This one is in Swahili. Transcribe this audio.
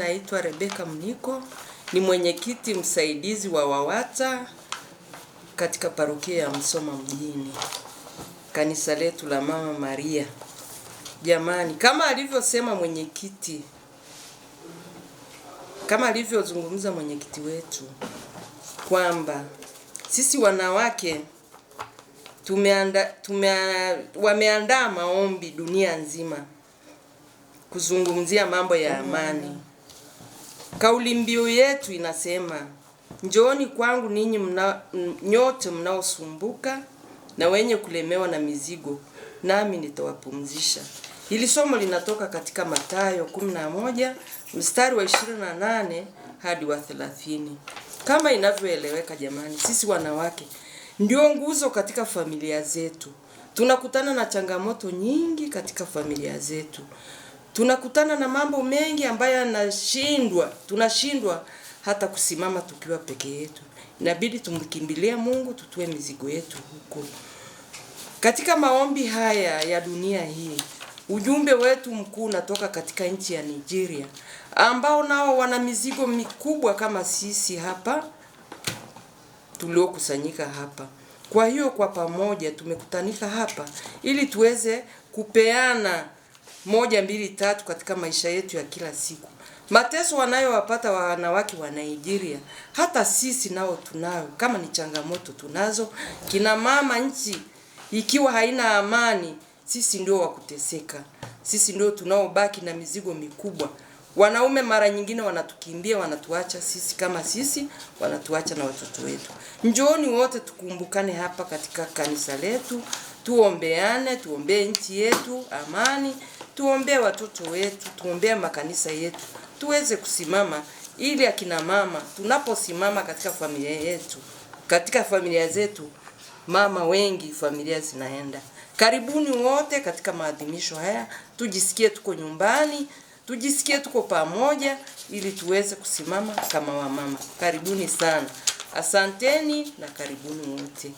naitwa Rebeka Mniko, ni mwenyekiti msaidizi wa WAWATA katika parokia ya Musoma mjini, kanisa letu la Mama Maria. Jamani, kama alivyosema mwenyekiti, kama alivyozungumza mwenyekiti wetu kwamba sisi wanawake wameandaa maombi dunia nzima kuzungumzia mambo ya amani. Kauli mbiu yetu inasema, njooni kwangu ninyi nyote mnaosumbuka na wenye kulemewa na mizigo, nami nitawapumzisha. Hili somo linatoka katika Mathayo 11 mstari wa 28 hadi wa 30. Kama inavyoeleweka jamani, sisi wanawake ndio nguzo katika familia zetu. Tunakutana na changamoto nyingi katika familia zetu. Tunakutana na mambo mengi ambayo tunashindwa hata kusimama tukiwa peke yetu. Inabidi tumkimbilie Mungu, tutue mizigo yetu huko. Katika maombi haya ya dunia hii, ujumbe wetu mkuu unatoka katika nchi ya Nigeria, ambao nao wana mizigo mikubwa kama sisi hapa tuliokusanyika hapa. Kwa hiyo kwa pamoja tumekutanika hapa ili tuweze kupeana 1, 2, 3 katika maisha yetu ya kila siku. Mateso wanayowapata wanawake wa Nigeria, hata sisi nao tunayo. Kama ni changamoto tunazo, kina mama, nchi ikiwa haina amani, sisi ndio wa kuteseka. Sisi ndio tunaobaki na mizigo mikubwa. Wanaume mara nyingine wanatukimbia, wanatuacha sisi, wanatuacha na watoto wetu. Njooni wote tukumbukane hapa katika kanisa letu, tuombeane, tuombee nchi yetu amani, tuombee watoto wetu, tuombee makanisa yetu, tuweze kusimama ili akina mama tunaposimama katika familia yetu, katika familia zetu, mama wengi familia zinaenda. Karibuni wote katika maadhimisho haya, tujisikie tuko nyumbani, tujisikie tuko pamoja ili tuweze kusimama kama wamama. Karibuni sana. Asanteni na karibuni wote.